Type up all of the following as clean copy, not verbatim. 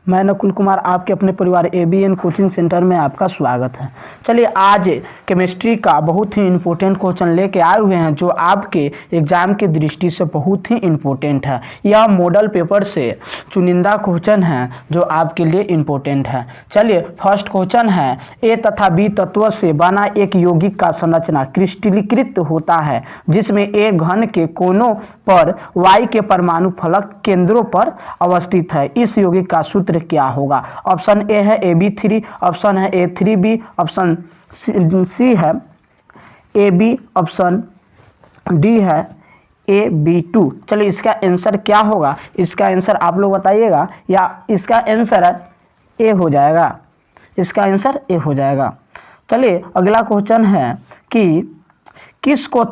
मैं नकुल कुमार आपके अपने परिवार ABN कोचिंग सेंटर में आपका स्वागत है। चलिए आज केमिस्ट्री का बहुत ही इम्पोर्टेंट क्वेश्चन लेके आए हुए हैं जो आपके एग्जाम की दृष्टि से बहुत ही इम्पोर्टेंट है। यह मॉडल पेपर से चुनिंदा क्वेश्चन है जो आपके लिए इम्पोर्टेंट है। चलिए फर्स्ट क्वेश्चन है, A तथा B तत्व से बना एक यौगिक का संरचना क्रिस्टलीकृत होता है जिसमें A घन के कोनों पर Y के परमाणु फलक केंद्रों पर अवस्थित है। इस यौगिक का सूत्र क्या होगा? ऑप्शन ए है AB3, ऑप्शन है A3B, ऑप्शन सी है AB, ऑप्शन डी है AB2। चलिए इसका आंसर क्या होगा? इसका आंसर आप लोग बताइएगा या इसका आंसर ए हो जाएगा? इसका आंसर ए हो जाएगा। चलिए अगला क्वेश्चन है कि किसका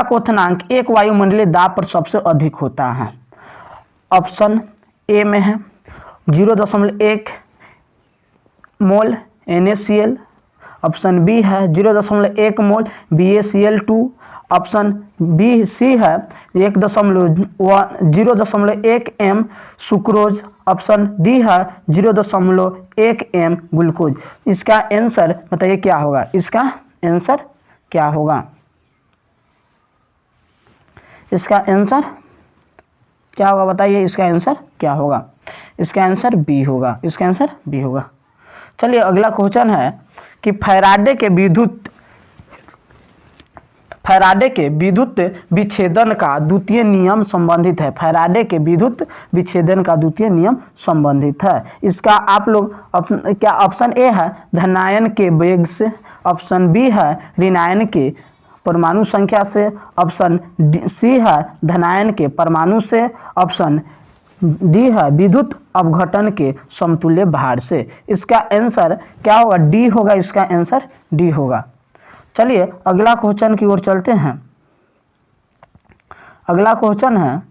क्वथनांक एक वायुमंडलीय दाब पर सबसे अधिक होता है? ऑप्शन ए में है 0.1 मोल NaCl, ऑप्शन बी है 0.1 मोल BaCl2, ऑप्शन बी सी है 0.1 m सुक्रोज, ऑप्शन डी है 0.1 m ग्लूकोज। इसका आंसर बताइए क्या होगा? इसका आंसर क्या होगा? इसका आंसर क्या होगा? बताइए इसका आंसर क्या होगा? इसका आंसर बी होगा। इसका आंसर बी होगा। चलिए अगला क्वेश्चन है कि फैराडे के विद्युत विच्छेदन का द्वितीय नियम संबंधित है। फैराडे के विद्युत विच्छेदन का द्वितीय नियम संबंधित है। इसका आप लोग क्या ऑप्शन ए है धनायन के वेग से, ऑप्शन बी है ऋणायन के परमाणु संख्या से, ऑप्शन सी है धनायन के परमाणु से, ऑप्शन डी है विद्युत अपघटन के समतुल्य भार से। इसका आंसर क्या होगा? डी होगा। इसका आंसर डी होगा। चलिए अगला क्वेश्चन की ओर चलते हैं। अगला क्वेश्चन है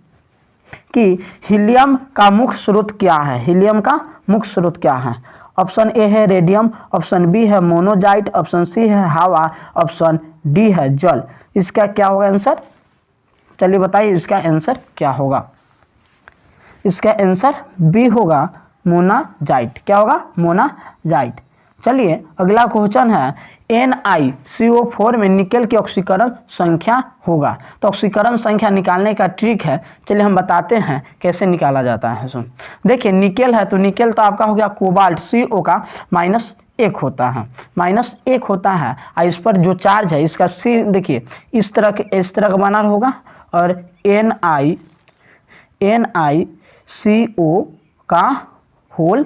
कि हीलियम का मुख्य स्रोत क्या है? हीलियम का मुख्य स्रोत क्या है? ऑप्शन ए है रेडियम, ऑप्शन बी है मोनोजाइट, ऑप्शन सी है हवा, ऑप्शन डी है जल। इसका क्या होगा आंसर? चलिए बताइए इसका आंसर क्या होगा? इसका आंसर बी होगा मोनाजाइट। क्या होगा? मोनाजाइट। चलिए अगला क्वेश्चन है NiCO4 में निकेल की ऑक्सीकरण संख्या होगा। तो ऑक्सीकरण संख्या निकालने का ट्रिक है, चलिए हम बताते हैं कैसे निकाला जाता है। सुन देखिए निकेल है तो निकेल तो आपका हो गया कोबाल्ट, CO का -1 होता है, -1 होता है। और इस पर जो चार्ज है इसका C देखिए इस तरह का बना होगा और NiCO का होल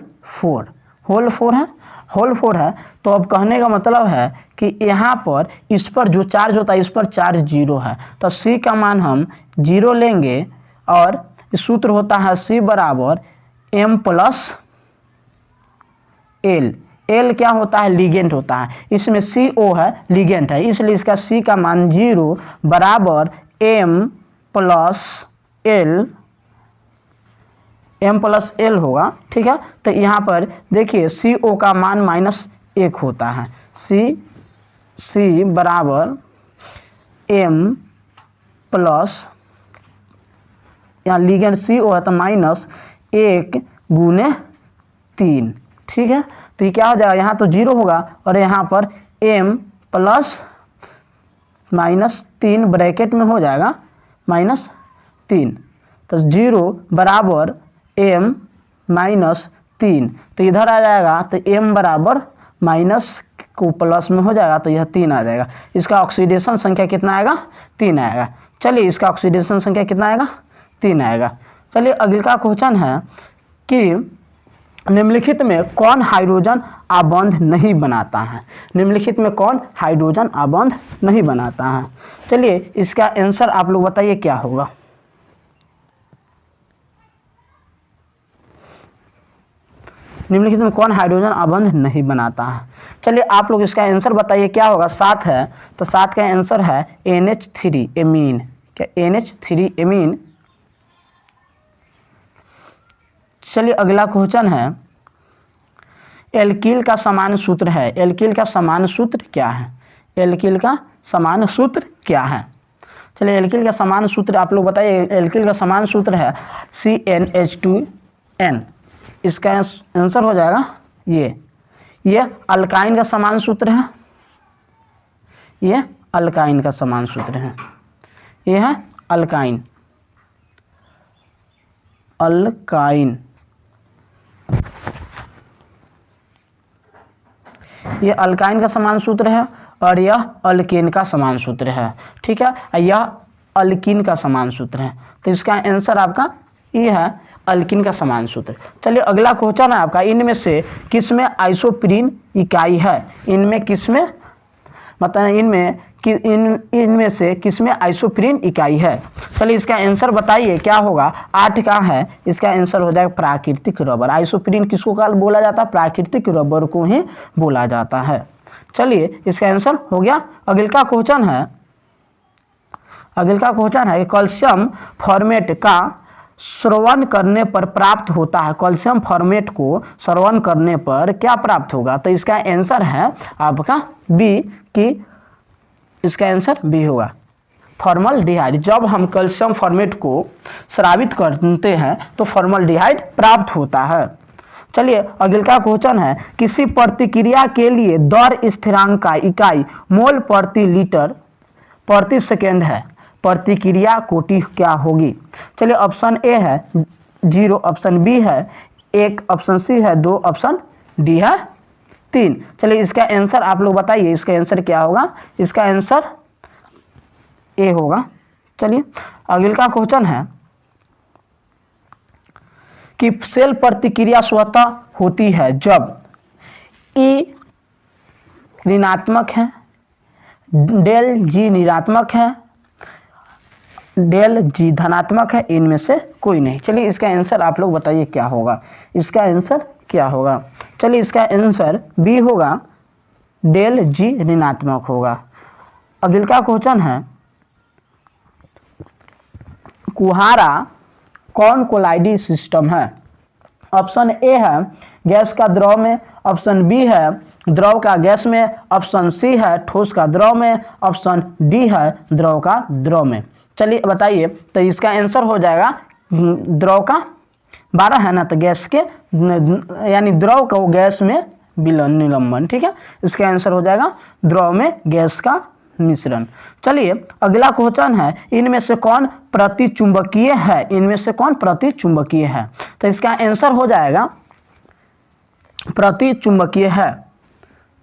4 है। तो अब कहने का मतलब है कि यहाँ पर इस पर जो चार्ज होता है इस पर चार्ज 0 है, तो C का मान हम 0 लेंगे और सूत्र होता है C बराबर M + L। L क्या होता है? लिगेंड होता है। इसमें CO है, लिगेंड है, इसलिए इसका C का मान 0 बराबर M + L होगा। ठीक है, तो यहाँ पर देखिए CO का मान -1 होता है। C बराबर M प्लस यहाँ लिगेंड CO है तो -1 × 3। ठीक है, तो ये क्या हो जाएगा? यहाँ तो 0 होगा और यहाँ पर M + -3 ब्रैकेट में हो जाएगा -3, तो 0 बराबर M -3, तो इधर आ जाएगा तो M बराबर माइनस को प्लस में हो जाएगा तो यह 3 आ जाएगा। इसका ऑक्सीडेशन संख्या कितना आएगा? 3 आएगा। चलिए इसका ऑक्सीडेशन संख्या कितना आएगा? 3 आएगा। चलिए अगला क्वेश्चन है कि निम्नलिखित में कौन हाइड्रोजन आबंध नहीं बनाता है? निम्नलिखित में कौन हाइड्रोजन आबंध नहीं बनाता है? चलिए इसका आंसर आप लोग बताइए क्या होगा? निम्नलिखित में कौन हाइड्रोजन आबंध नहीं बनाता है? चलिए आप लोग इसका आंसर बताइए क्या होगा? 7 है तो 7 का आंसर है NH3 एमीन। क्या? NH3 amine. चलिए अगला क्वेश्चन है एल्किल का समान सूत्र है। एल्किल का समान सूत्र क्या है? एल्किल का समान सूत्र क्या है? चलिए एल्किल का समान सूत्र आप लोग बताइए। एल्किल का समान सूत्र है CnH2 एन, इसका आंसर हो जाएगा ये अल्काइन का समान सूत्र है, ये अल्काइन का समान सूत्र है, ये है अल्काइन, अल्काइन, ये अल्काइन का समान सूत्र है और यह अल्केन का समान सूत्र है, ठीक है, यह अल्कीन का समान सूत्र है। तो इसका आंसर आपका ये है अल्कीन का समान सूत्र। चलिए अगला क्वेश्चन है आपका, इनमें से किसमें आइसोप्रीन इकाई है, इनमें किसमें मतलब इनमें से किसमें आइसोप्रीन इकाई है। चलिए इसका आंसर बताइए क्या होगा, 8 का है, इसका आंसर हो जाएगा प्राकृतिक रबर। आइसोप्रीन किसको काल बोला जाता है, प्राकृतिक रबर को ही बोला जाता है। चलिए इसका आंसर हो गया। अगला क्वेश्चन है कैल्शियम फॉर्मेट का श्रवण करने पर प्राप्त होता है, कैल्शियम फॉर्मेट को श्रवण करने पर क्या प्राप्त होगा। तो इसका आंसर है आपका बी, कि इसका आंसर बी होगा फॉर्मल्डिहाइड। जब हम कैल्शियम फॉर्मेट को स्रावित करते हैं तो फॉर्मल्डिहाइड प्राप्त होता है। चलिए अगला क्वेश्चन है, किसी प्रतिक्रिया के लिए दर स्थिरांक का इकाई मोल प्रति लीटर प्रति सेकेंड है, प्रतिक्रिया कोटि क्या होगी। चलिए ऑप्शन ए है 0, ऑप्शन बी है 1, ऑप्शन सी है 2, ऑप्शन डी है 3। चलिए इसका आंसर आप लोग बताइए, इसका आंसर क्या होगा, इसका आंसर ए होगा। चलिए अगला क्वेश्चन है कि सेल प्रतिक्रिया स्वतः होती है जब ई ऋणात्मक है, डेल जी ऋणात्मक है, डेल जी धनात्मक है, इनमें से कोई नहीं। चलिए इसका आंसर आप लोग बताइए क्या होगा, इसका आंसर क्या होगा। चलिए इसका आंसर बी होगा, डेल जी ऋणात्मक होगा। अगला क्वेश्चन है, कुहारा कौन कोलाइडी सिस्टम है। ऑप्शन ए है गैस का द्रव में, ऑप्शन बी है द्रव का गैस में, ऑप्शन सी है ठोस का द्रव में, ऑप्शन डी है द्रव का द्रव में। चलिए बताइए, तो इसका आंसर हो जाएगा द्रव का 12 है ना, तो गैस के यानी द्रव का वो गैस में निलंबन, ठीक है, इसका आंसर हो जाएगा द्रव में गैस का मिश्रण। चलिए अगला क्वेश्चन है, इनमें से कौन प्रतिचुंबकीय है, इनमें से कौन प्रतिचुंबकीय है। तो इसका आंसर हो जाएगा प्रतिचुंबकीय है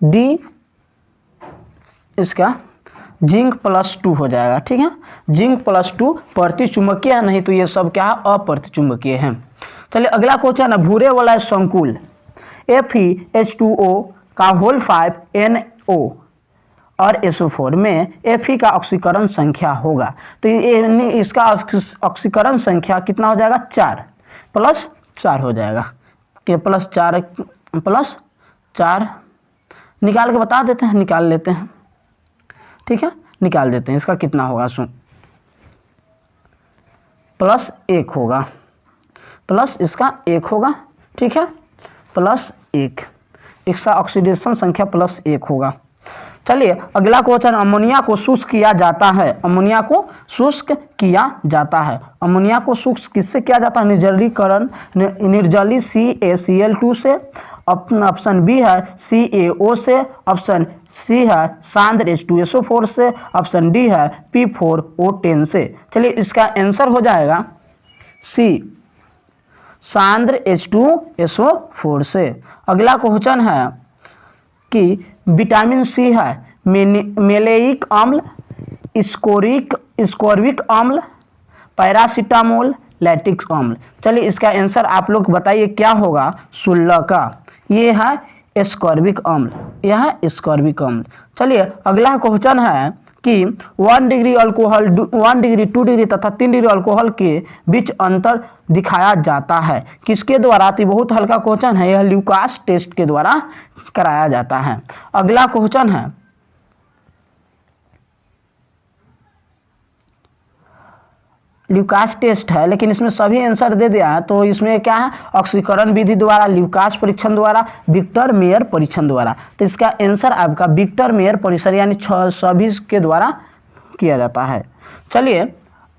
डी, इसका जिंक +2 हो जाएगा, ठीक है, जिंक +2 प्रतिचुंबकीय है, नहीं तो ये सब क्या है अप्रतिचुंबकीय है। चलिए अगला क्वेश्चन है, भूरे वाला संकुल FeH2O का होल 5 NO और SO4 में Fe का ऑक्सीकरण संख्या होगा। तो इसका ऑक्सीकरण संख्या कितना हो जाएगा, 4 + 4 हो जाएगा, के +4 निकाल के बता देते हैं, निकाल लेते हैं, ठीक है, निकाल देते हैं इसका कितना होगा, +1 होगा, प्लस इसका 1 होगा, ठीक है, +1, इसका ऑक्सीडेशन संख्या +1 होगा। चलिए अगला क्वेश्चन, अमोनिया को शुष्क किया जाता है, अमोनिया को शुष्क किया जाता है, अमोनिया को शुष्क किससे किया जाता है, निर्जलीकरण, निर्जली CaCl2 से, ऑप्शन बी है CaO से, ऑप्शन सी है सांद्र H2SO4 से, ऑप्शन डी है P4O10 से। चलिए इसका आंसर हो जाएगा सी, सांद्र H2SO4 से। अगला क्वेश्चन है कि विटामिन सी है मेलेइक अम्ल, स्कोर्बिक अम्ल, पैरासीटामोल, लैक्टिक अम्ल। चलिए इसका आंसर आप लोग बताइए क्या होगा, 16 का, ये है स्कोर्बिक अम्ल, यह है स्कोर्बिक अम्ल। चलिए अगला क्वेश्चन है कि 1 डिग्री अल्कोहल, 1 डिग्री, 2 डिग्री तथा 3 डिग्री अल्कोहल के बीच अंतर दिखाया जाता है किसके द्वारा। तो बहुत हल्का क्वेश्चन है, यह ल्यूकास टेस्ट के द्वारा कराया जाता है। अगला क्वेश्चन है, ल्यूकास टेस्ट है लेकिन इसमें सभी आंसर दे दिया है, तो इसमें क्या है, ऑक्सीकरण विधि द्वारा, ल्यूकास परीक्षण द्वारा, विक्टर मेयर परीक्षण द्वारा। तो इसका आंसर आपका विक्टर मेयर परीक्षण यानी सभी के द्वारा किया जाता है। चलिए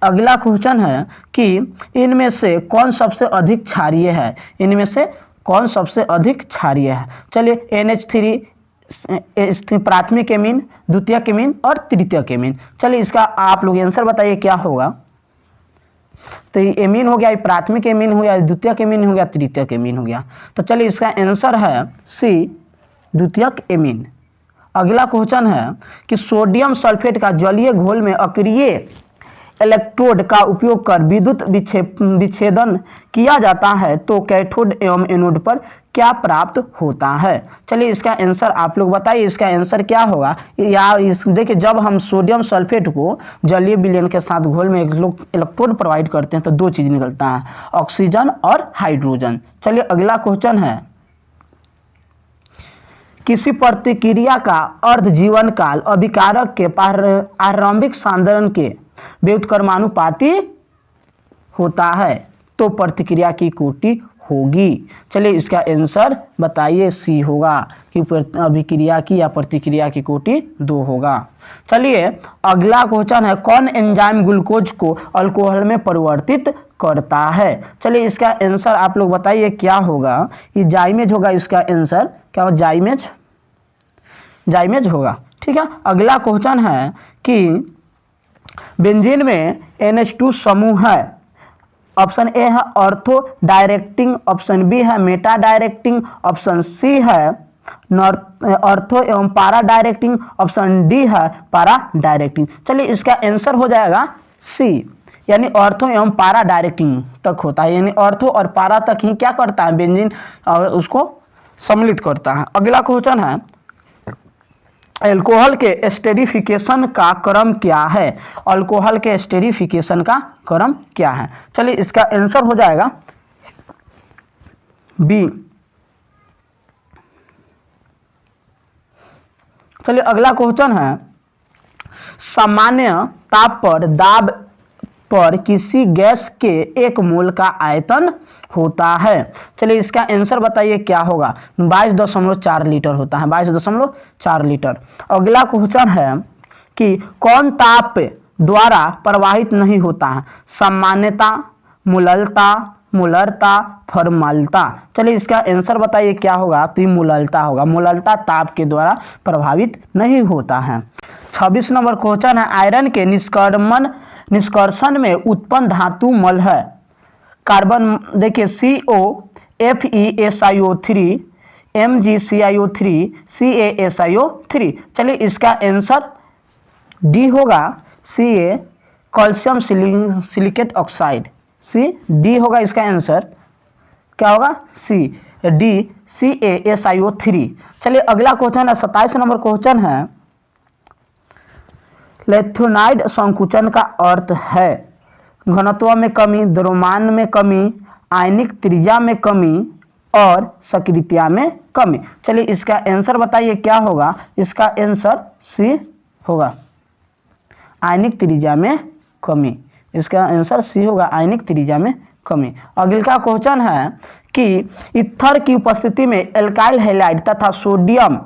अगला क्वेश्चन है कि इनमें से कौन सबसे अधिक क्षारीय है, इनमें से कौन सबसे अधिक क्षारीय है। चलिए NH3 प्राथमिक एमीन, द्वितीयक एमीन और तृतीयक एमीन। चलिए इसका आप लोग आंसर बताइए क्या होगा। तो ये एमीन हो गया, ये प्राथमिक एमीन हो गया, द्वितीयक एमीन हो गया, तृतीयक एमीन हो गया। तो चलिए इसका आंसर है सी, द्वितीयक एमीन। अगला क्वेश्चन है कि सोडियम सल्फेट का जलीय घोल में अक्रिय इलेक्ट्रोड का उपयोग कर विद्युत विच्छेदन किया जाता है तो कैथोड एवं एनोड पर क्या प्राप्त होता है। चलिए इसका आंसर आप लोग बताइए, इसका आंसर क्या होगा। या देखिए, जब हम सोडियम सल्फेट को जलीय विलयन के साथ घोल में इलेक्ट्रोड प्रोवाइड करते हैं तो दो चीज निकलता है, ऑक्सीजन और हाइड्रोजन। चलिए अगला क्वेश्चन है, किसी प्रतिक्रिया का अर्ध जीवन काल अभिकारक के आरंभिक सांद्रण के व्युत्क्रमानुपाती होता है तो प्रतिक्रिया की कोटि होगी। चलिए इसका आंसर बताइए, सी होगा कि अभिक्रिया की या प्रतिक्रिया की कोटि 2 होगा। चलिए अगला क्वेश्चन है, कौन एंजाइम ग्लूकोज को अल्कोहल में परिवर्तित करता है। चलिए इसका आंसर आप लोग बताइए क्या होगा। ये जाइमेज होगा, इसका आंसर क्या होगा, जाइमेज होगा। ठीक है। अगला क्वेश्चन है कि बेंजीन में NH2 समूह है। ऑप्शन ए है ऑर्थो डायरेक्टिंग, ऑप्शन बी है मेटा डायरेक्टिंग, ऑप्शन सी है ऑर्थो एवं पारा डायरेक्टिंग, ऑप्शन डी है पारा डायरेक्टिंग। चलिए इसका आंसर हो जाएगा सी, यानी ऑर्थो एवं पारा डायरेक्टिंग तक होता है, यानी ऑर्थो और पारा तक ही क्या करता है बेंजीन, और उसको सम्मिलित करता है। अगला क्वेश्चन है, अल्कोहल के एस्टेरिफिकेशन का क्रम क्या है। अल्कोहल के एस्टेरिफिकेशन का क्रम क्या है। चलिए इसका आंसर हो जाएगा बी। चलिए अगला क्वेश्चन है, सामान्य ताप पर दाब पर किसी गैस के 1 मोल का आयतन होता है। चलिए इसका आंसर बताइए क्या होगा। 22.4 लीटर होता है, 22.4 लीटर। अगला क्वेश्चन है कि कौन ताप द्वारा प्रवाहित नहीं होता है। सामान्यता, मूललता, मूलरता, फॉर्मलता। चलिए इसका आंसर बताइए क्या होगा। तो मूललता होगा, मूललता ताप के द्वारा प्रभावित नहीं होता है। 26 नंबर क्वेश्चन है, आयरन के निष्कर्षण में उत्पन्न धातु मल है। कार्बन देखिए COFeSiO3, MgCiO3, CaSiO3। चलिए इसका आंसर डी होगा, Ca calcium silicate oxide. C D होगा, इसका आंसर क्या होगा, सी डी CaSiO3। चलिए अगला क्वेश्चन है, 27 नंबर क्वेश्चन है, लेथोनाइड संकुचन का अर्थ है घनत्व में कमी, द्रव्यमान में कमी, आयनिक त्रिज्या में कमी और सक्रियता में कमी। चलिए इसका आंसर बताइए क्या होगा। इसका आंसर सी होगा, आयनिक त्रिज्या में कमी। इसका आंसर सी होगा, आयनिक त्रिज्या में कमी। अगला क्वेश्चन है कि ईथर की उपस्थिति में एल्काइल हैलाइड तथा सोडियम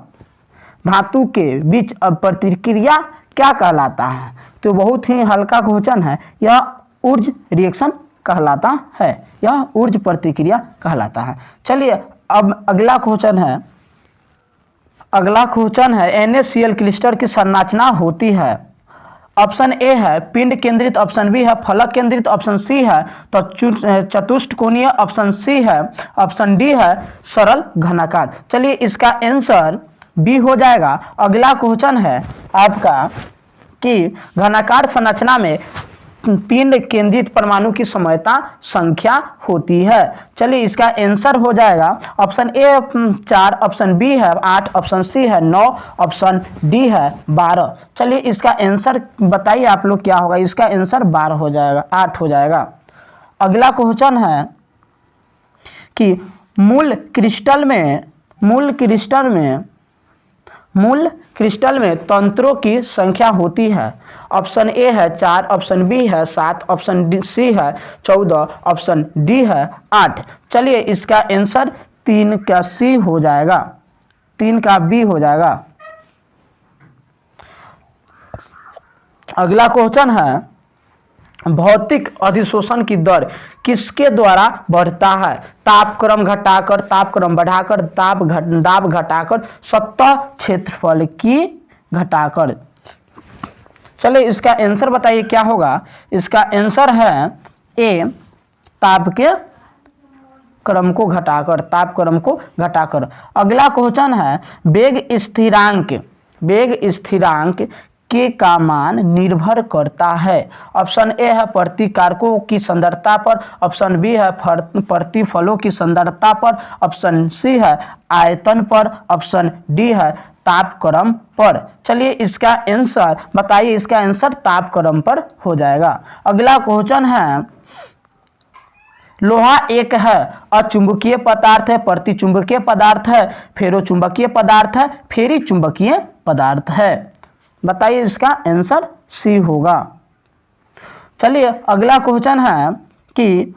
धातु के बीच प्रतिक्रिया क्या कहलाता है। तो बहुत ही हल्का क्वेश्चन है, यह ऊर्ज रिएक्शन कहलाता है, यह ऊर्ज प्रतिक्रिया कहलाता है। चलिए अब अगला क्वेश्चन है, NaCl क्लिस्टर की संरचना होती है। ऑप्शन ए है पिंड केंद्रित, ऑप्शन बी है फलक केंद्रित, ऑप्शन सी है तो चतुष्कोणीय, ऑप्शन सी है, ऑप्शन डी है सरल घनाकार। चलिए इसका आंसर बी हो जाएगा। अगला क्वेश्चन है आपका कि घनाकार संरचना में पिंड केंद्रित परमाणु की समयता संख्या होती है। चलिए इसका आंसर हो जाएगा ऑप्शन ए 4, ऑप्शन बी है 8, ऑप्शन सी है 9, ऑप्शन डी है 12। चलिए इसका आंसर बताइए आप लोग क्या होगा। इसका आंसर 12 हो जाएगा, 8 हो जाएगा। अगला क्वेश्चन है कि मूल क्रिस्टल में तंत्रों की संख्या होती है। ऑप्शन ए है 4, ऑप्शन बी है 7, ऑप्शन सी है 14, ऑप्शन डी है 8। चलिए इसका आंसर 3 का सी हो जाएगा, 3 का बी हो जाएगा। अगला क्वेश्चन है भौतिक अधिशोषण की दर किसके द्वारा बढ़ता है? तापक्रम घटाकर, तापक्रम बढ़ाकर, दाब घटाकर, सतह क्षेत्रफल की घटाकर। चलिए इसका आंसर बताइए क्या होगा? इसका आंसर है ए, ताप के क्रम को घटाकर, तापक्रम को घटाकर। अगला क्वेश्चन है वेग स्थिरांक के का मान निर्भर करता है? ऑप्शन ए है प्रतिकारकों की सांद्रता पर, ऑप्शन बी है प्रतिफलों की सांद्रता पर, ऑप्शन सी है आयतन पर, ऑप्शन डी है तापक्रम पर। चलिए इसका आंसर बताइए, इसका आंसर तापक्रम पर हो जाएगा। अगला क्वेश्चन है लोहा एक है अचुंबकीय पदार्थ है, प्रतिचुंबकीय पदार्थ है, फेरोचुंबकीय पदार्थ है, फेरी चुंबकीय पदार्थ है? बताइए इसका आंसर सी होगा। चलिए अगला क्वेश्चन है कि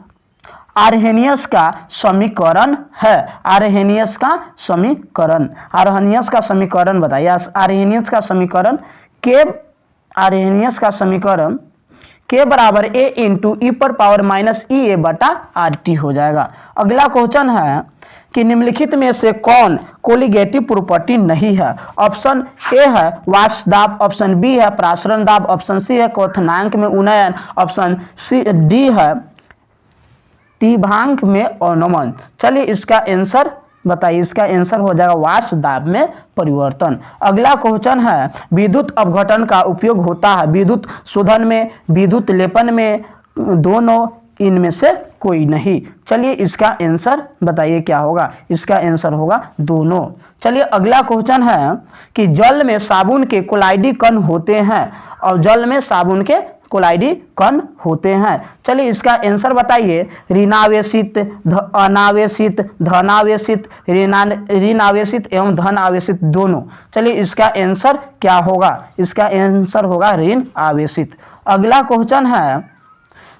आर्हेनियस का समीकरण है, आर्हेनियस का समीकरण, आर्हेनियस का समीकरण बताइए। आर्हेनियस का समीकरण आर्हेनियस का समीकरण के बराबर ए इंटू ई पर पावर माइनस ई ए बटा आर टी हो जाएगा। अगला क्वेश्चन है कि निम्नलिखित में से कौन कोलिगेटिव प्रॉपर्टी नहीं है? ऑप्शन ए है वाष्प दाब, ऑप्शन बी है प्रासरण दाब, ऑप्शन सी है क्वथनांक में उन्नयन, ऑप्शन सी डी है टीभांक में अवनमन। चलिए इसका आंसर बताइए, इसका आंसर हो जाएगा वाष्प दाब में परिवर्तन। अगला क्वेश्चन है विद्युत अपघटन का उपयोग होता है विद्युत शोधन में, विद्युत लेपन में, दोनों, इनमें से कोई नहीं। चलिए इसका आंसर बताइए क्या होगा? इसका आंसर होगा दोनों। चलिए अगला क्वेश्चन है कि जल में साबुन के कोलाइडी कण होते हैं और जल में साबुन के कोलाइडी कण होते हैं। चलिए इसका आंसर बताइए। ऋणावेशित, अनावेशित, धनावेशित, ऋणावेशित एवं धन आवेशित दोनों। चलिए इसका आंसर क्या होगा? इसका आंसर होगा ऋण आवेशित। अगला क्वेश्चन है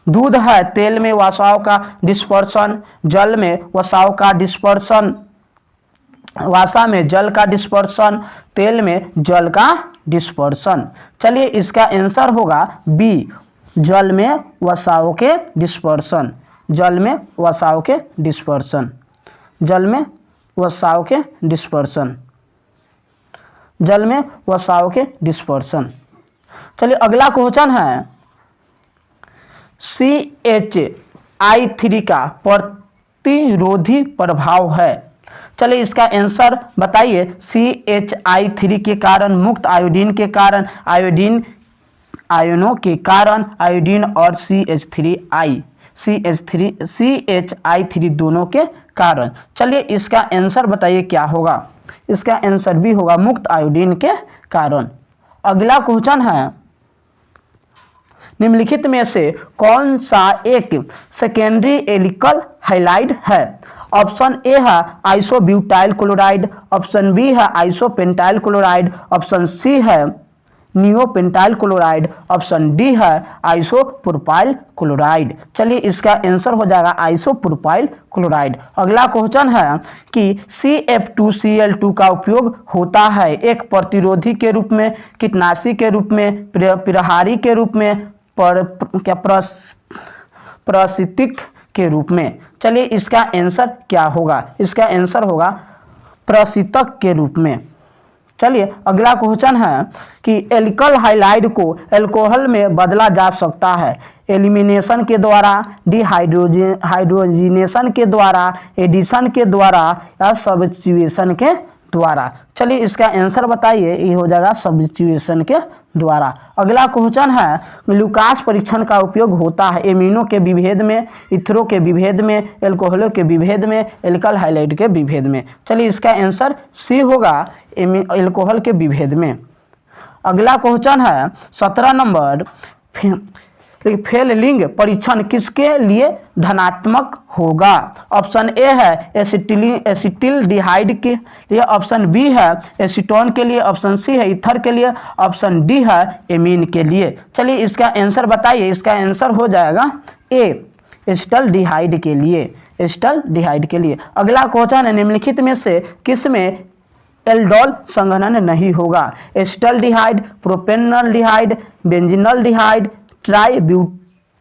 दूध है तेल में वसाव का डिस्पर्शन, जल में वसाव का डिस्पर्शन, वसा में जल का डिस्पर्शन, तेल में जल का डिस्पर्शन। चलिए इसका आंसर होगा बी, जल में वसाव के डिस्पर्शन, जल में वसाव के डिस्पर्शन, जल में वसाव के डिस्पर्शन, जल में वसाव के डिस्पर्शन। चलिए अगला क्वेश्चन है CHI3 का प्रतिरोधी प्रभाव है। चलिए इसका आंसर बताइए। CHI3 के कारण, मुक्त आयोडीन के कारण, आयोडीन आयनों के कारण, आयोडीन और CHI3 दोनों के कारण। चलिए इसका आंसर बताइए क्या होगा? इसका आंसर भी होगा मुक्त आयोडीन के कारण। अगला क्वेश्चन है निम्नलिखित में से कौन सा एक सेकेंडरी एल्किल हैलाइड है? ऑप्शन ए है आइसोब्यूटाइल क्लोराइड, ऑप्शन बी है आइसोपेंटाइल क्लोराइड, ऑप्शन सी है नियोपेंटाइल क्लोराइड, ऑप्शन डी है आइसोप्रोपाइल क्लोराइड। चलिए इसका आंसर हो जाएगा आइसोप्रोपाइल क्लोराइड। अगला क्वेश्चन है कि CF2Cl2 का उपयोग होता है एक प्रतिरोधी के रूप में, कीटनाशी के रूप में, प्रहारी के रूप में, प्रसितिक के रूप में। चलिए इसका आंसर क्या होगा? इसका आंसर होगा प्रसितक के रूप में। चलिए अगला क्वेश्चन है कि एल्किल हाइलाइड को अल्कोहल में बदला जा सकता है एलिमिनेशन के द्वारा, डिहाइड्रोजिनेशन के द्वारा, एडिशन के द्वारा या सब्स्टिट्यूशन के द्वारा। चलिए इसका आंसर बताइए। ये हो जाएगा सब्स्टिट्यूशन के द्वारा। अगला क्वेश्चन है लुकास परीक्षण का उपयोग होता है एमिनो के विभेद में, इथरो के विभेद में, एल्कोहलों के विभेद में, एल्किल हाइलाइड के विभेद में। चलिए इसका आंसर सी होगा एल्कोहल के विभेद में। अगला क्वेश्चन है 17 नंबर फेललिंग परीक्षण किसके लिए धनात्मक होगा? ऑप्शन ए है एसिटिल्डिहाइड के लिए, ऑप्शन बी है एसीटोन के लिए, ऑप्शन सी है ईथर के लिए, ऑप्शन डी है एमीन के लिए। चलिए इसका आंसर बताइए। इसका आंसर हो जाएगा ए, एसिटिल्डिहाइड के लिए, एसिटिल्डिहाइड के लिए। अगला क्वेश्चन है निम्नलिखित में से किसमें एल्डोल संघनन नहीं होगा? एसिटिल्डिहाइड, प्रोपेनॉल्डिहाइड, बेंजीनॉल्डिहाइड,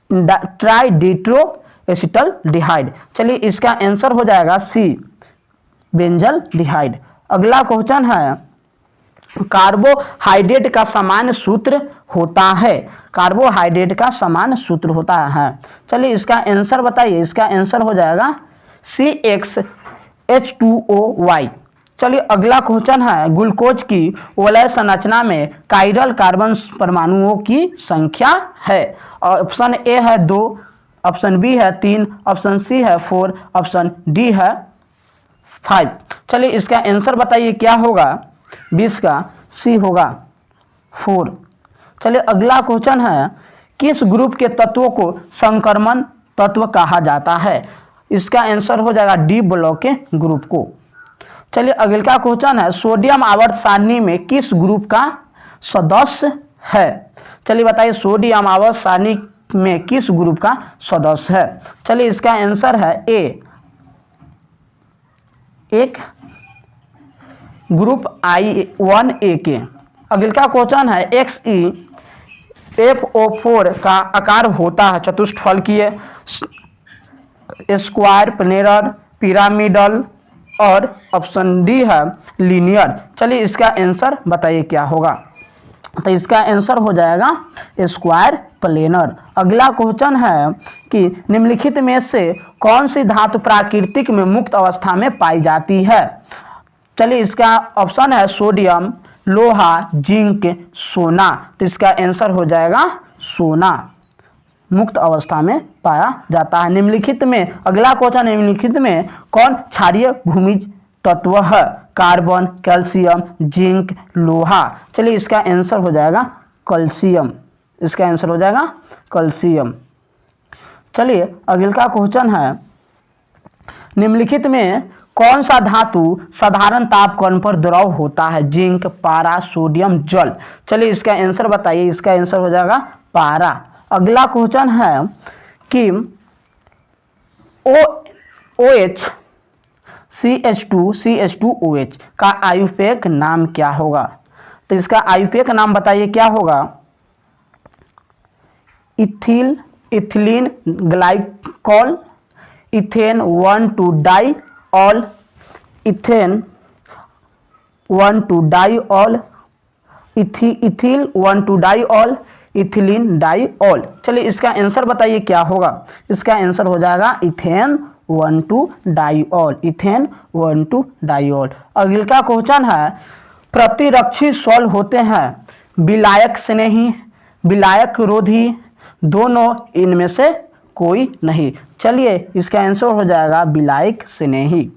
ट्राइडिट्रोएसिटल्डिहाइड। चलिए इसका आंसर हो जाएगा सी, बेंजल्डिहाइड। अगला क्वेश्चन है, कार्बोहाइड्रेट का सामान्य सूत्र होता है। कार्बोहाइड्रेट का सामान्य सूत्र होता है। चलिए इसका आंसर बताइए। इसका आंसर हो जाएगा CxH2OY। चलिए अगला क्वेश्चन है, ग्लूकोज की वलय संरचना में कायरल कार्बन परमाणुओं की संख्या है। ऑप्शन ए है 2, ऑप्शन बी है 3, ऑप्शन सी है 4, ऑप्शन डी है 5। चलिए इसका आंसर बताइए क्या होगा। 20 का सी होगा 4। चलिए अगला क्वेश्चन है, किस ग्रुप के तत्वों को संक्रमण तत्व कहा जाता है। इसका आंसर हो जाएगा डी ब्लॉक के ग्रुप को। चलिए अगला क्वेश्चन है, सोडियम आवर्त सारणी में किस ग्रुप का सदस्य है। चलिए बताइए सोडियम आवर्त सारणी में किस ग्रुप का सदस्य है। चलिए इसका आंसर है ए, एक ग्रुप I1A के। अगला क्वेश्चन है, XeFO4 का आकार होता है चतुष्फलकीय, स्क्वायर, प्लेनर, पिरामिडल और ऑप्शन डी है लीनियर। चलिए इसका आंसर बताइए क्या होगा। तो इसका आंसर हो जाएगा स्क्वायर प्लेनर। अगला क्वेश्चन है कि निम्नलिखित में से कौन सी धातु प्राकृतिक में मुक्त अवस्था में पाई जाती है। चलिए इसका ऑप्शन है सोडियम, लोहा, जिंक, सोना। तो इसका आंसर हो जाएगा सोना, मुक्त अवस्था में पाया जाता है। निम्नलिखित में अगला क्वेश्चन, निम्नलिखित में कौन क्षारीय भूमिज तत्व है। कार्बन, कैल्शियम, जिंक, लोहा। चलिए इसका आंसर हो जाएगा कैल्शियम। इसका आंसर हो जाएगा कैल्शियम। चलिए अगला क्वेश्चन है, निम्नलिखित में कौन सा धातु साधारण तापक्रम पर द्रव होता है। जिंक, पारा, सोडियम, जल। चलिए इसका आंसर बताइए। इसका आंसर हो जाएगा पारा। अगला क्वेश्चन है कि OH CH2OH का आयुपेक नाम क्या होगा। तो इसका आयुपेक नाम बताइए क्या होगा। Ethylene glycol, ethane one two diol, ethane one two diol, ethyl one two diol, ethylene diol. चलिए इसका आंसर बताइए क्या होगा। इसका आंसर हो जाएगा इथेन 1,2-डाइऑल, इथेन 1,2-डाइऑल। अगला क्वेश्चन है, प्रतिरक्षी सॉल होते हैं विलायक स्नेही, विलायक रोधी, दोनों, इनमें से कोई नहीं। चलिए इसका आंसर हो जाएगा विलायक स्नेही।